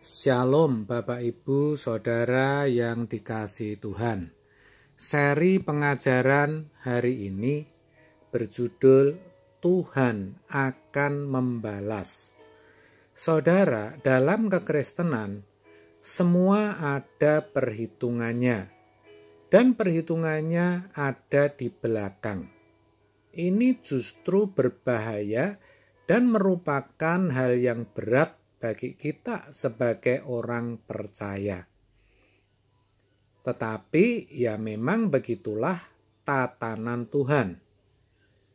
Shalom Bapak Ibu Saudara yang dikasihi Tuhan. Seri pengajaran hari ini berjudul Tuhan akan membalas. Saudara, dalam kekristenan semua ada perhitungannya dan perhitungannya ada di belakang. Ini justru berbahaya dan merupakan hal yang berat bagi kita sebagai orang percaya. Tetapi ya memang begitulah tatanan Tuhan.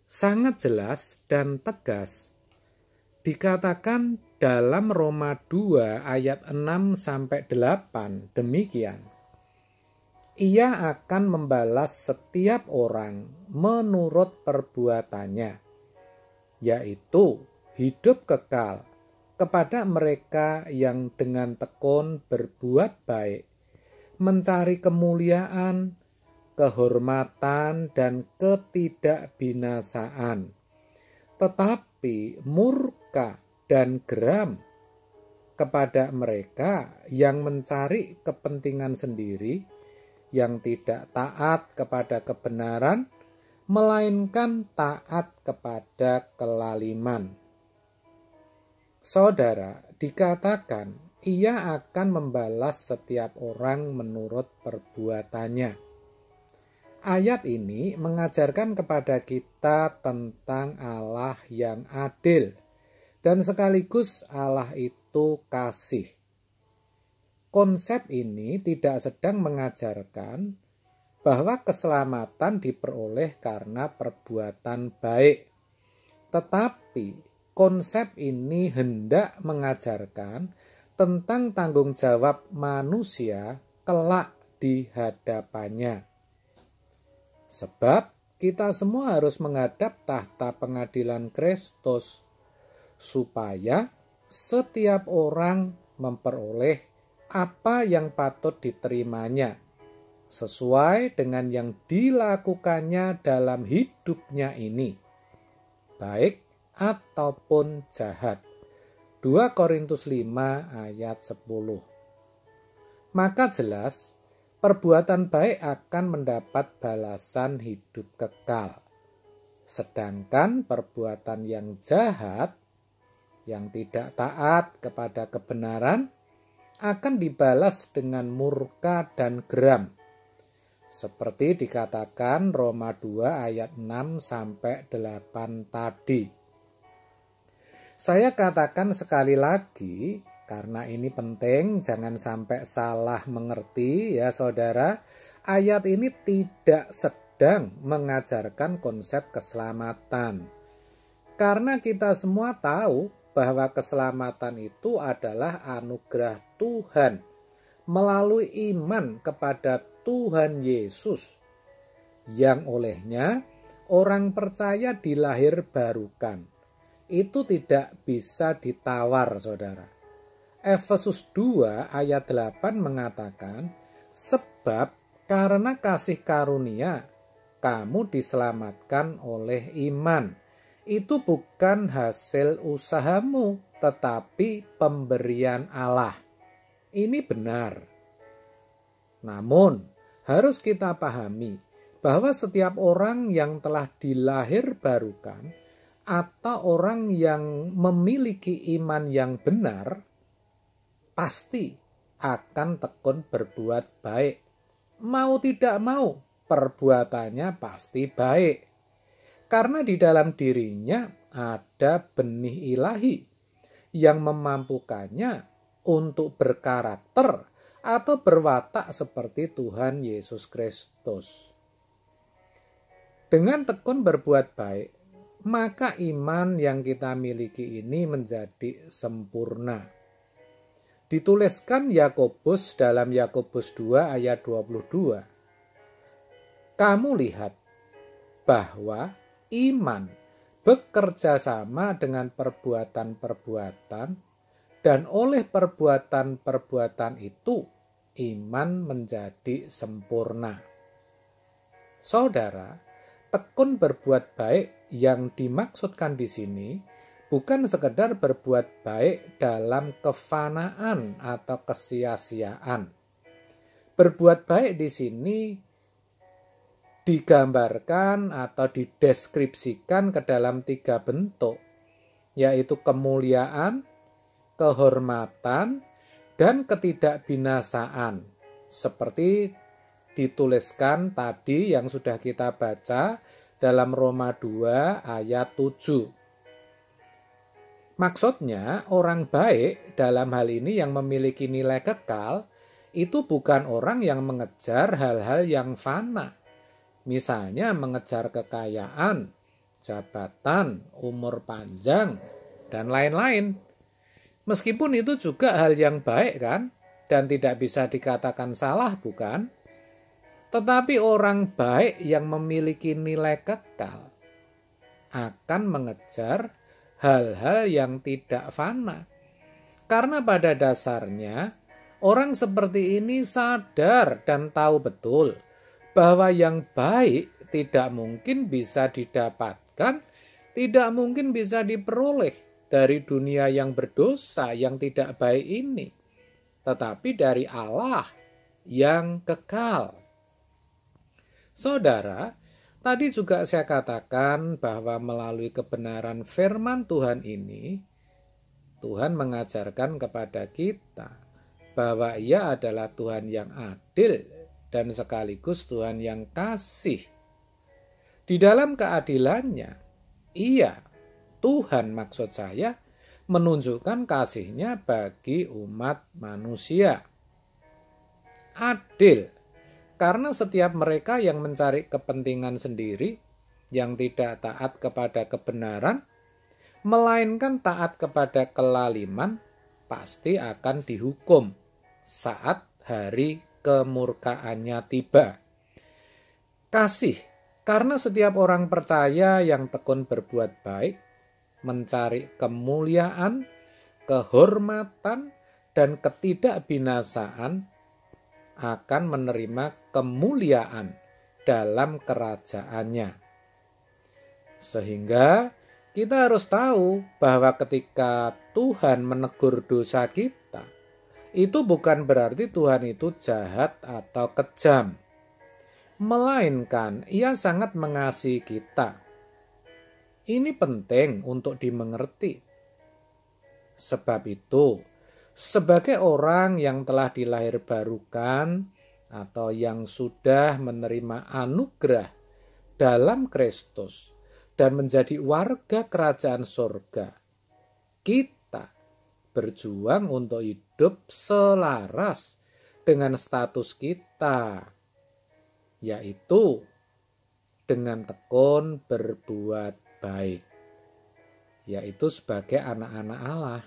Sangat jelas dan tegas dikatakan dalam Roma 2 ayat 6-8 demikian. Ia akan membalas setiap orang menurut perbuatannya, yaitu hidup kekal kepada mereka yang dengan tekun berbuat baik, mencari kemuliaan, kehormatan, dan ketidakbinasaan, tetapi murka dan geram kepada mereka yang mencari kepentingan sendiri, yang tidak taat kepada kebenaran, melainkan taat kepada kelaliman. Saudara, dikatakan ia akan membalas setiap orang menurut perbuatannya. Ayat ini mengajarkan kepada kita tentang Allah yang adil dan sekaligus Allah itu kasih. Konsep ini tidak sedang mengajarkan bahwa keselamatan diperoleh karena perbuatan baik, tetapi konsep ini hendak mengajarkan tentang tanggung jawab manusia kelak di hadapannya. Sebab kita semua harus menghadap tahta pengadilan Kristus, supaya setiap orang memperoleh apa yang patut diterimanya, sesuai dengan yang dilakukannya dalam hidupnya ini, baik ataupun jahat. 2 Korintus 5 ayat 10. Maka jelas perbuatan baik akan mendapat balasan hidup kekal. Sedangkan perbuatan yang jahat, yang tidak taat kepada kebenaran, akan dibalas dengan murka dan geram. Seperti dikatakan Roma 2 ayat 6-8 tadi. Saya katakan sekali lagi, karena ini penting, jangan sampai salah mengerti ya saudara. Ayat ini tidak sedang mengajarkan konsep keselamatan. Karena kita semua tahu bahwa keselamatan itu adalah anugerah Tuhan melalui iman kepada Tuhan Yesus, yang olehnya orang percaya dilahir barukan. Itu tidak bisa ditawar, saudara. Efesus 2 ayat 8 mengatakan, sebab karena kasih karunia kamu diselamatkan oleh iman. Itu bukan hasil usahamu, tetapi pemberian Allah. Ini benar. Namun, harus kita pahami bahwa setiap orang yang telah dilahir barukan atau orang yang memiliki iman yang benar pasti akan tekun berbuat baik. Mau tidak mau, perbuatannya pasti baik. Karena di dalam dirinya ada benih ilahi yang memampukannya untuk berkarakter atau berwatak seperti Tuhan Yesus Kristus. Dengan tekun berbuat baik, maka iman yang kita miliki ini menjadi sempurna. Dituliskan Yakobus dalam Yakobus 2 ayat 22. Kamu lihat bahwa iman bekerja sama dengan perbuatan-perbuatan, dan oleh perbuatan-perbuatan itu iman menjadi sempurna. Saudara, tekun berbuat baik yang dimaksudkan di sini bukan sekedar berbuat baik dalam kefanaan atau kesia-siaan. Berbuat baik di sini digambarkan atau dideskripsikan ke dalam 3 bentuk, yaitu kemuliaan, kehormatan, dan ketidakbinasaan. Seperti dituliskan tadi yang sudah kita baca dalam Roma 2 ayat 7. Maksudnya orang baik dalam hal ini yang memiliki nilai kekal itu bukan orang yang mengejar hal-hal yang fana. Misalnya mengejar kekayaan, jabatan, umur panjang, dan lain-lain. Meskipun itu juga hal yang baik kan, dan tidak bisa dikatakan salah bukan? Tetapi orang baik yang memiliki nilai kekal akan mengejar hal-hal yang tidak fana. Karena pada dasarnya orang seperti ini sadar dan tahu betul bahwa yang baik tidak mungkin bisa didapatkan, tidak mungkin bisa diperoleh dari dunia yang berdosa, yang tidak baik ini, tetapi dari Allah yang kekal. Saudara, tadi juga saya katakan bahwa melalui kebenaran firman Tuhan ini, Tuhan mengajarkan kepada kita bahwa Ia adalah Tuhan yang adil dan sekaligus Tuhan yang kasih. Di dalam keadilannya, Ia, Tuhan maksud saya, menunjukkan kasih-Nya bagi umat manusia. Adil, karena setiap mereka yang mencari kepentingan sendiri, yang tidak taat kepada kebenaran, melainkan taat kepada kelaliman, pasti akan dihukum saat hari kemurkaannya tiba. Kasih, karena setiap orang percaya yang tekun berbuat baik, mencari kemuliaan, kehormatan, dan ketidakbinasaan, akan menerima kemuliaan dalam kerajaannya. Sehingga kita harus tahu bahwa ketika Tuhan menegur dosa kita, itu bukan berarti Tuhan itu jahat atau kejam, melainkan Ia sangat mengasihi kita. Ini penting untuk dimengerti. Sebab itu, sebagai orang yang telah dilahirbarukan atau yang sudah menerima anugerah dalam Kristus dan menjadi warga kerajaan surga, kita berjuang untuk hidup selaras dengan status kita, yaitu dengan tekun berbuat baik, yaitu sebagai anak-anak Allah.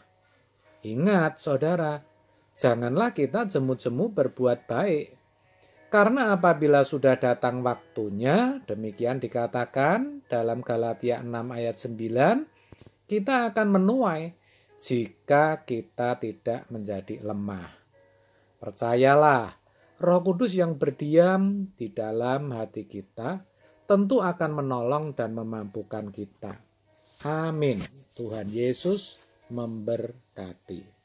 Ingat saudara, janganlah kita jemu-jemu berbuat baik. Karena apabila sudah datang waktunya, demikian dikatakan dalam Galatia 6 ayat 9, kita akan menuai jika kita tidak menjadi lemah. Percayalah, Roh Kudus yang berdiam di dalam hati kita tentu akan menolong dan memampukan kita. Amin. Tuhan Yesus memberkati.